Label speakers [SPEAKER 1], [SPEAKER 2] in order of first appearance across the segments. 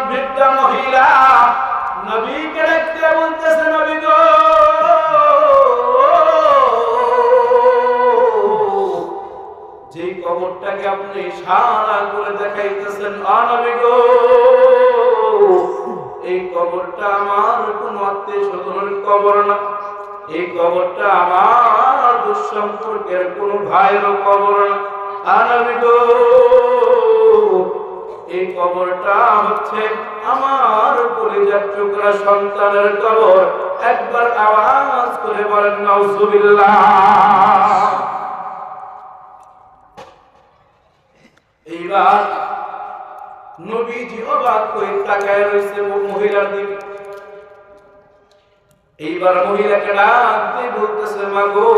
[SPEAKER 1] বৃদ্ধা মহিলা নবীকে দেখতে বলতেছে, নবী গো, যে কবরটাকে আপনি ইশারা করে দেখাইতেছেন, নবী গো, এই কবরটা আমার কোন আত্মীয় স্বজনের কবর না, এই কবরটা আমার দুঃসম্পর্কের কোন ভাইয়ের কবর না, নবী গো, এই কবরটা হচ্ছে আমার কলিজার টুকরা সন্তানের কবর। একবার আওয়াজ করে বলেন নাউজুবিল্লাহ। এইবার নবীজি অবাক হয়ে তাকায় রয়েছে মহিলার দিকে। এইবার মহিলাকে ডাক দিয়ে বলতেছে, মা গো,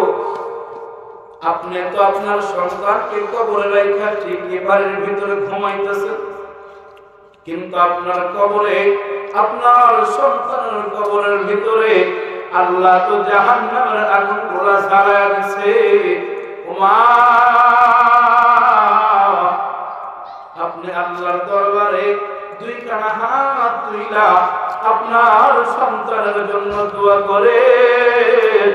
[SPEAKER 1] আপনি তো আপনার সন্তানকে কবরে রাখা ঠিকই বাড়ির ভিতরে ঘুমাইতেছেন, কিন্তু আপনার কবরে, আপনার সন্তানের কবরের ভিতরে আল্লাহ তো জাহান্নামের আগুন গোলা জ্বালায়া দিছে। ওমা, আপনি আল্লাহর দরবারে দুই কানা হাত তুইলা আপনার সন্তানের জন্য দোয়া করেন,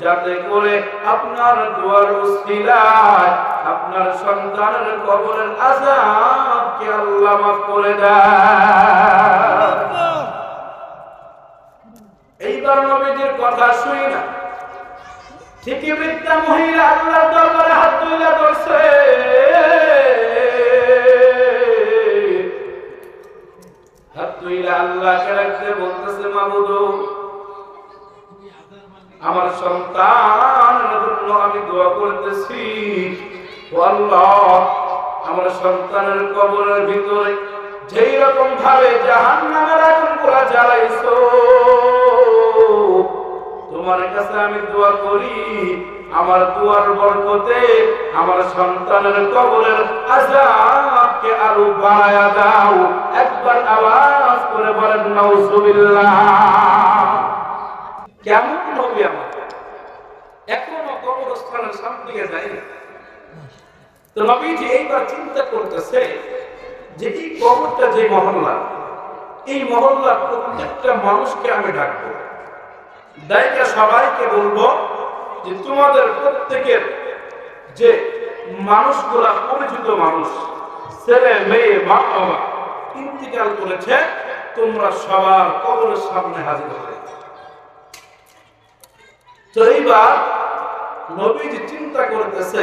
[SPEAKER 1] যাতে করে আপনার দোয়ার উসিলায় আপনার সন্তানের কবরের আযাবকে আল্লাহ মাফ করে দেয়। এইবার নবীজির কথা শুনি না, ঠিকই বৃদ্ধা মহিলা আল্লাহর দরবারে হাত তুলে ধরছে। হাত তুলে আল্লাহকে রাখতে বলতেছে, মাবুদ, আমার সন্তানের জন্য আমি দোয়া করতেছি, ও আল্লাহ, আমার সন্তানের কবরের ভিতরে যেই রকম ভাবে জাহান্নামের আগুন পোড়া জ্বালাইছো, তোমার কাছে আমি দোয়া করি, আমার দোয়ার বরকতে আমার সন্তানের কবরের আযাবকে আরো বাড়ায়া দাও। একবার আওয়াজ করে বলেন নাউজুবিল্লাহ। কেমন নবী আমার, এখনো কবরস্থানের সামনে দিকে যায়নি। তো নবীজি এইবার চিন্তা করতেছে যে এই কবরটা যে মহল্লা, এই মহল্লার প্রত্যেকটা মানুষকে আমি ডাকবো, ডাইকা সবাইকে বলবো যে তোমাদের প্রত্যেকের যে মানুষগুলা পরিচিত মানুষ, ছেলে মেয়ে মা বাবা ইন্তিকাল করেছে, তোমরা সবার কবরের সামনে হাজির হবে। তো এইবার নবীজি চিন্তা করতেছে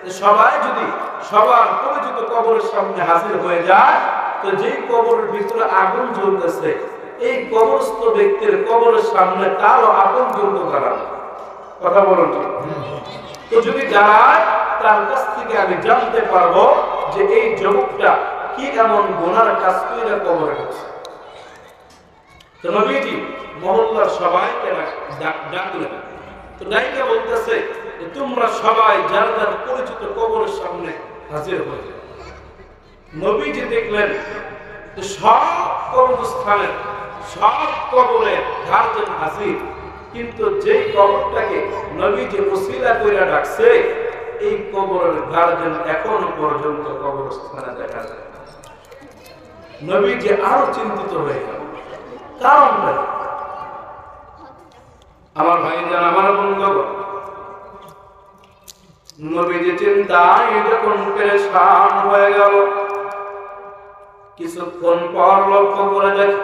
[SPEAKER 1] যে সবাই যদি সবার পরিচিত কবরের সামনে হাজির হয়ে যায়, তো যেই কবরের ভিতরে আগুন জ্বলতেছে, এই কবরস্থ ব্যক্তির কবরের সামনে তারও আগুন জ্বলতে দাঁড়াবে। কথা বলুন। তো যদি দাঁড়ায়, তার কাছ থেকে আমি জানতে পারবো যে এই যুবকটা কি এমন গুনার কাজ করে কবরে গেছে। তো নবীজি মহল্লার সবাইকে ডাকলেন। তো ডাইকা বলতেছে যে তোমরা সবাই যার যার পরিচিত কবরের সামনে হাজির হয়ে যাও। নবীজি দেখলেন যে সব কবরস্থানের সব কবরের গার্জেন হাজির, কিন্তু যেই কবরটাকে নবীজি ওসিলা কইরা ডাকছে, এই কবরের গার্জেন এখনো পর্যন্ত কবরস্থানে দেখা যায়। নবীজি আরো চিন্তিত হয়ে গেল, কারণটা আমার ভাইজান, আমার বন্ধুগণ, নবীজি চিন্তায় যখন পেরেশান হয়ে গেল, কিছুক্ষণ পর লক্ষ্য করে দেখে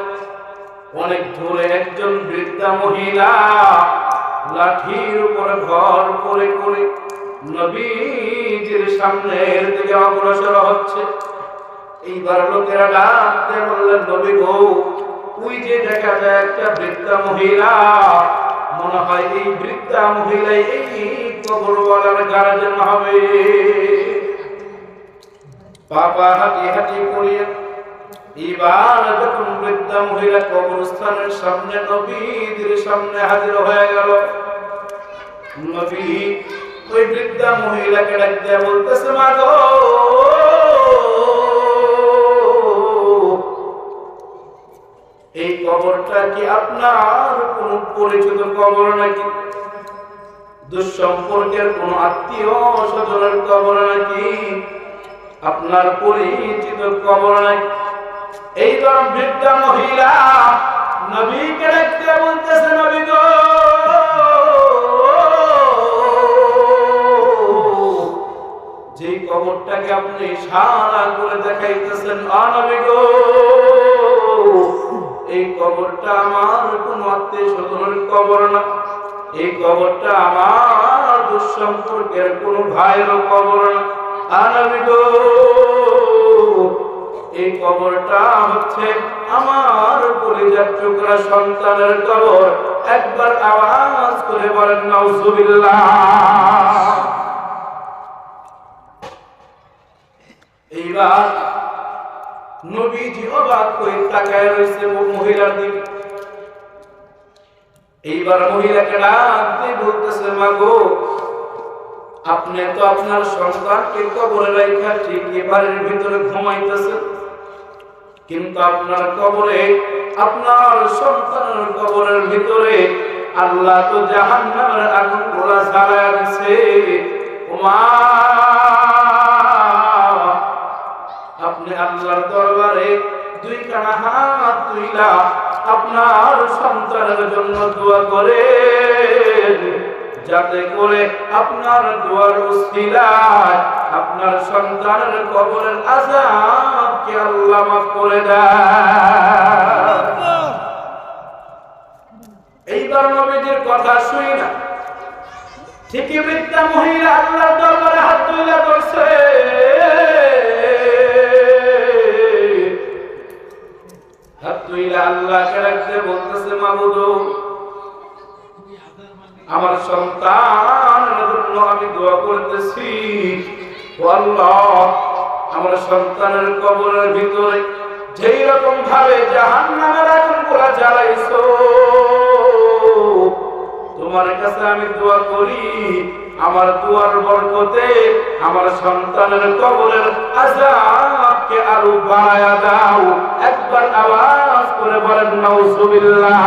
[SPEAKER 1] অনেক দূরে একজন বৃদ্ধা মহিলা লাঠির উপরে ভর করে করে নবীজির সামনের দিকে অগ্রসর হচ্ছে। এইবার লোকেরা ডাক দিয়ে বললেন, নবী গো, ওই যে দেখা যায় একটা বৃদ্ধা মহিলা, মনে হয় এই বৃদ্ধা মহিলাই এই কবরওয়ালার গার্জেন হবে। পাপা হাঁটি হাঁটি করিয়ে এবার যখন বৃদ্ধা মহিলা কবরস্থানের সামনে নবীর সামনে হাজির হয়ে গেল, নবী ওই বৃদ্ধা মহিলাকে ডাক দিয়ে বলতেছে, মা গো, এই কবরটা কি আপনার কোন পরিচিত কবর নাকি? দুঃসম্পর্কের কোন আত্মীয় স্বজনের কবর নাকি? আপনার পরিচিত কবর নাকি? এইবার বৃদ্ধা মহিলা নবীকে দেখতে বলতেছে, নবী গো, যে কবরটাকে আপনি ইশারা করে দেখাইতেছেন, নবী গো, এই কবরটা আমার কোন আত্মীয় স্বজনের কবর না, এই কবরটা আমার দুঃসম্পর্কের কোন ভাইয়ের কবর না, নবী গো, এই কবরটা হচ্ছে আমার কলিজার টুকরা সন্তানের কবর। একবার আওয়াজ করে বলেন নাউজুবিল্লাহ। এইবার নবীজি অবাক হয়ে তাকায় রয়েছে মহিলার দিকে। এইবার মহিলাকে ডাক দিয়ে বলতেছে, মা গো, আপনি তো আপনার সন্তানকে কবরে রাখা ঠিকই বাড়ির ভিতরে ঘুমাইতেছেন, কিন্তু আপনার কবরে, আপনার সন্তানের কবরের ভিতরে আল্লাহ তো জাহান্নামের আগুন গোলা জ্বালায়া দিছে। ওমা, আপনি আল্লাহর দরবারে দুই কানা হাত তুইলা আপনার সন্তানের জন্য দোয়া করেন, যাতে করে আপনার দোয়ার উসিলায় আপনার সন্তানের কবরের আযাবকে আল্লাহ মাফ করে দেয়। এইবার নবীজির কথা শুই না, ঠিকই বৃদ্ধা মহিলা আল্লাহর দরবারে হাত তুলে ধরছে। হাত তুলে আল্লাহকে রাখতে বলতেছে, মাবুদ, আমার সন্তানের জন্য আমি দোয়া করতেছি, ও আল্লাহ, আমার সন্তানের কবরের ভিতরে যেই রকম ভাবে জাহান্নামের আগুন পোড়া জ্বালাইছো, তোমার কাছে আমি দোয়া করি, আমার দোয়ার বরকতে আমার সন্তানের কবরের আযাবকে আরো বাড়ায়া দাও। একবার আওয়াজ করে বলেন নাউজুবিল্লাহ।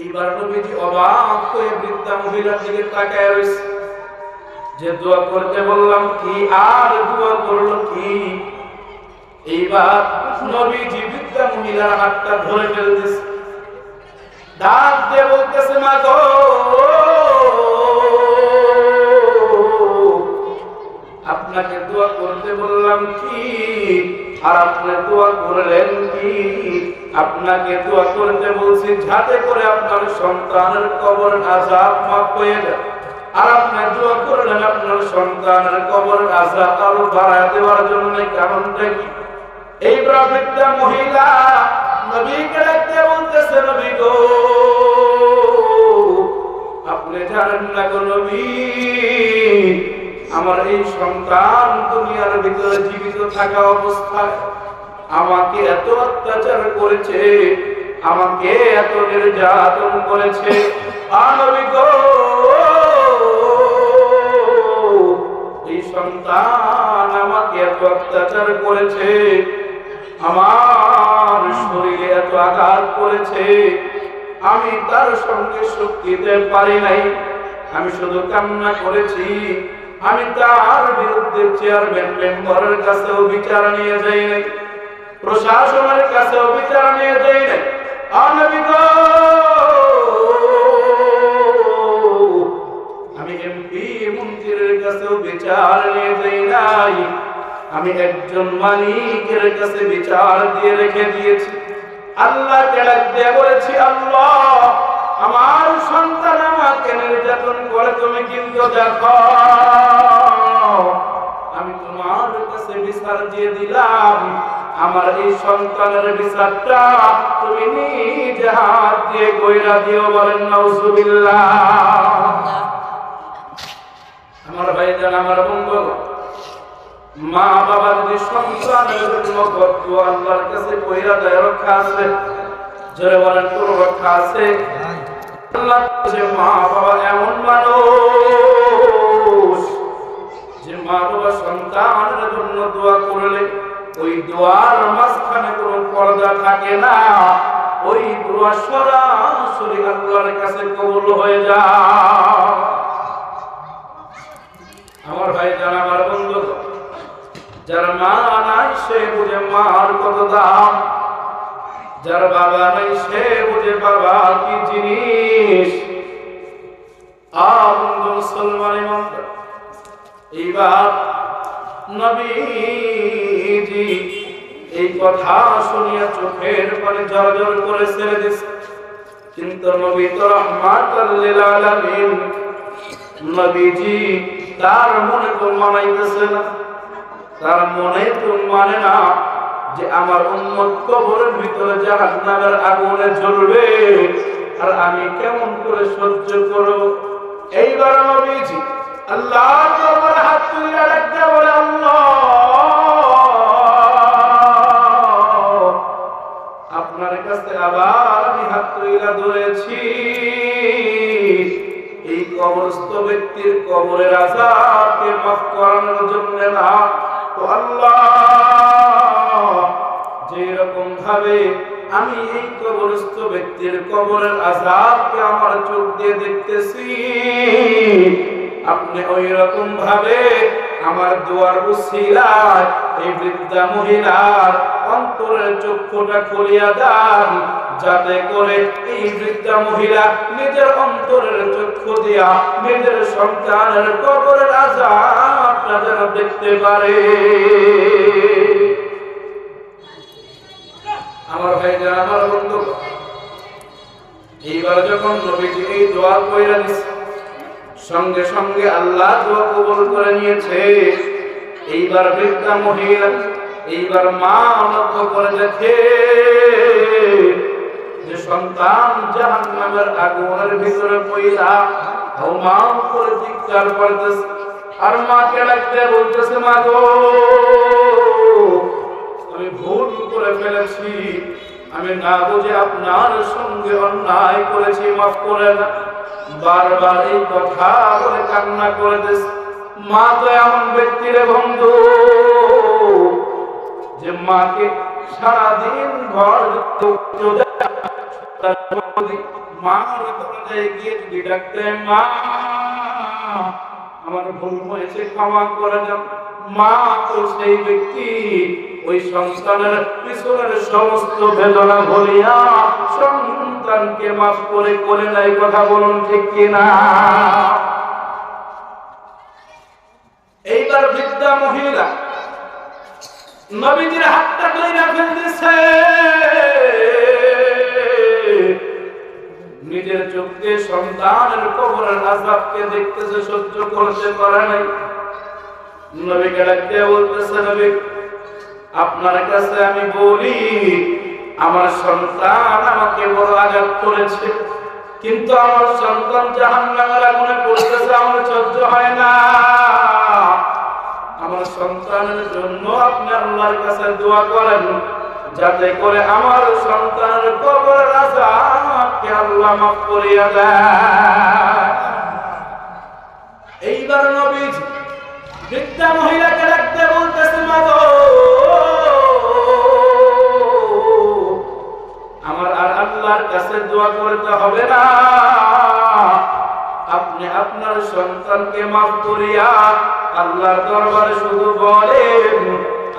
[SPEAKER 1] এইবার নবীজি অবাক হয়ে বৃদ্ধা মহিলার দিকে তাকায় রয়েছে, যে দোয়া করতে বললাম কি আর দোয়া করলো কি। এইবার নবীজি বৃদ্ধা মহিলার হাতটা ধরে ফেলতেছে, ডাক দিয়ে বলতেছে, মা গো, আপনাকে দোয়া করতে বললাম কি আর আপনি দোয়া করলেন কি। আপনাকে দোয়া করতে বলছি যাতে করে আপনার সন্তানের কবর আযাব মাফ হয়ে যায়, আর আপনি দোয়া করলেন আপনার সন্তানের কবর আযাব আরো বাড়ায় দেওয়ার জন্য। কারণটা কি? এই বৃদ্ধা মহিলা নবীকে ডাকতে বলতেছে, নবী গো, আপনি জানেন না গো নবী, আমার এই সন্তান দুনিয়ার ভিতরে জীবিত থাকা অবস্থায় আমাকে এত অত্যাচার করেছে, আমাকে এত নির্যাতন করেছে। নবী গো, এই সন্তান আমাকে এত অত্যাচার করেছে, আমার শরীরে এত আঘাত করেছে, আমি তার সঙ্গে সুখ দিতে পারি নাই, আমি শুধু কান্না করেছি। আমি তার বিরুদ্ধে চেয়ারম্যান মেম্বারের কাছেও বিচার নিয়ে যাই নাই, প্রশাসনের কাছেও বিচার নিয়ে যাই নাই। আমি এমপি মন্ত্রীর কাছেও বিচার নিয়ে যাই নাই, আমি একজন মালিকের কাছে বিচার দিয়ে রেখে দিয়েছি। আল্লাহকে ডাক দিয়ে বলেছি, আল্লাহ, আমার সন্তান আমাকে নির্যাতন করে, তুমি কিন্তু দেখো, আমি তোমার কাছে বিচার দিয়ে দিলাম, আমার এই সন্তানের বিচারটা তুমি নিজে হাত দিয়ে কইরা দিও। বলেন নাউজুবিল্লাহ। আমার ভাইজান, আমার বন্ধু, মা বাবা যদি সন্তানের জন্য বদদুয়া আল্লাহর কাছে কইরা দেয়, রক্ষা আছে? জোরে বলেন, কোন রক্ষা আছে? আল্লাহ বলেছে, মা বাবা এমন মানুষ যে মা বাবা সন্তানের জন্য দোয়া করলে ওই দোয়ার মাঝখানে কোনো পর্দা থাকে না, ওই দোয়া সরাসরি আল্লাহর কাছে কবুল হয়ে যায়। আমার ভাই জান, আমার বন্ধু, যার মা নাই সে বুঝে মার কত দাম, যার বাবা নাই সে বুঝে বাবা কি জিনিস। আর মুসলমান ইমানদার, এইবার নবীজি এই কথা শুনিয়া চোখের পানি ঝরঝর করে ছেড়ে দিছে। কিন্তু নবী তো রাহমাতাল লিল আলামিন, নবীজি তার মনে তো মানাইতেছে না, তার মনে তো মানে না যে আমার উম্মত কবরের ভিতরে জাহান্নামের আগুনে জ্বলবে, আর আমি কেমন করে সহ্য করব। এইবার নবীজি আল্লাহর দরবারে হাত তুলে রাখতে বলে, আল্লাহ আপনার কাছে আবার আমি হাত তুলে ধরেছি এই কবরস্থ ব্যক্তির কবরের আযাবকে মাফ করানোর জন্য না। তো আল্লাহ যেরকম ভাবে আমি এই কবরস্থ ব্যক্তির কবরের আযাবকে আমার চোখ দিয়ে দেখতেছি, আপনি ওই রকম ভাবে আমার দুয়ার উসিলায় এই বৃদ্ধা মহিলার অন্তরের চক্ষুটা খুলিয়া দেন, যাতে করে এই বৃদ্ধা মহিলা নিজের অন্তরের চক্ষু দিয়া নিজের সন্তানের কবরের আযাবটা যেন দেখতে পারে। আমার ভাইরা, আমার বন্ধু, এইবার যখন নবীজি এই দোয়া কইরা দিছে, সঙ্গে সঙ্গে আল্লাহ দোয়া কবুল করে নিয়েছে। এইবার বৃদ্ধা মহিলা, এইবার মা লক্ষ্য করে দেখে যে সন্তান জাহান্নামের আগুনের ভিতরে পইলা হাউমাউ করে চিৎকার করতেছে, আর মাকে ডাকতে বলতেছে, মা গো আমি ভুল করে ফেলেছি, আমি না বুঝে আপনার সঙ্গে অন্যায় করেছি, মাফ করে না। বারবার এই কথা বলে কান্না করে দিস। মা তো এমন ব্যক্তি রে বন্ধু, যে মাকে সারাদিন ঘর মার দরজায় গিয়ে যদি ডাকতে, মা আমার ভুল হয়েছে ক্ষমা করে দাও, মা তো সেই ব্যক্তি ওই সন্তানের পিছনের সমস্ত বেদনা ভুলিয়া সন্তানকে মাফ করে করে নাই। কথা বলুন ঠিক কিনা? এইবার বৃদ্ধা মহিলা নবীজির হাতটা ধরে ফেলতেছে, নিজের চোখে সন্তানের কবরের আযাবকে দেখতেছে, সহ্য করতে পারে নাই। নবীকে ডাকতে বলতেছে, নবী আপনার কাছে আমি বলি, আমার সন্তান আমাকে বড় আঘাত করেছে, কিন্তু আমার সন্তান জাহান্নামের আগুনে পড়তেছে, আমার সহ্য হয় না। আমার সন্তানের জন্য আপনি আল্লাহর কাছে দোয়া করেন, যাতে করে আমার সন্তানের কবরের আযাবকে আল্লাহ মাফ করিয়া দেয়। এইবার নবীজি বৃদ্ধা মহিলাকে ডাকতে বলতেছে, মা গো আমার আর আল্লাহর কাছে দোয়া করতে হবে না, আপনি আপনার সন্তানকে মাফ করিয়া আল্লাহর দরবারে শুধু বলেন,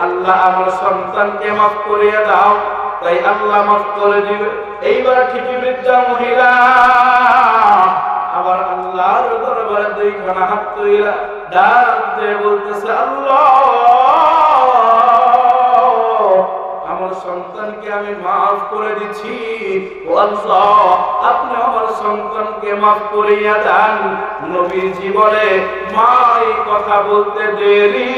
[SPEAKER 1] আল্লাহ আমার সন্তানকে মাফ করিয়া দাও, তাই আল্লাহ মাফ করে দিবে। এইবার ঠিকই বৃদ্ধা মহিলা আবার আল্লাহর দরবারে দুইখানা হাত তুইলা ডাক দিয়ে বলতেছে, আল্লাহ আমার সন্তানকে আমি মাফ করে দিচ্ছি, ও আল্লাহ আপনি আমার সন্তানকে মাফ করিয়া দেন। নবীজি বলে, মা এই কথা বলতে দেরি,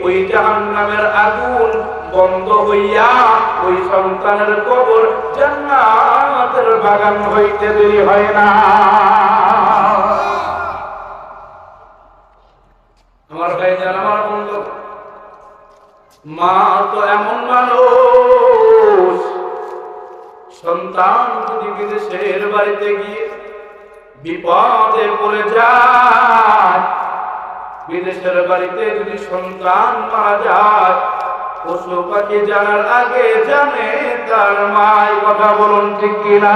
[SPEAKER 1] ওই জাহান্নামের আগুন বন্ধ হইয়া ওই সন্তানের কবর জান্নাতের বাগান হইতে দেরি হয় না। আমার ভাইজান, আমার বন্ধু, মা তো এমন মানুষ, সন্তান যদি বিদেশের বাড়িতে গিয়ে বিপদে পড়ে যায়, বিদেশের বাড়িতে যদি সন্তান মারা যায়, পশু পাখি জানার আগে জানে তার মা। কথা বলুন ঠিক কিনা?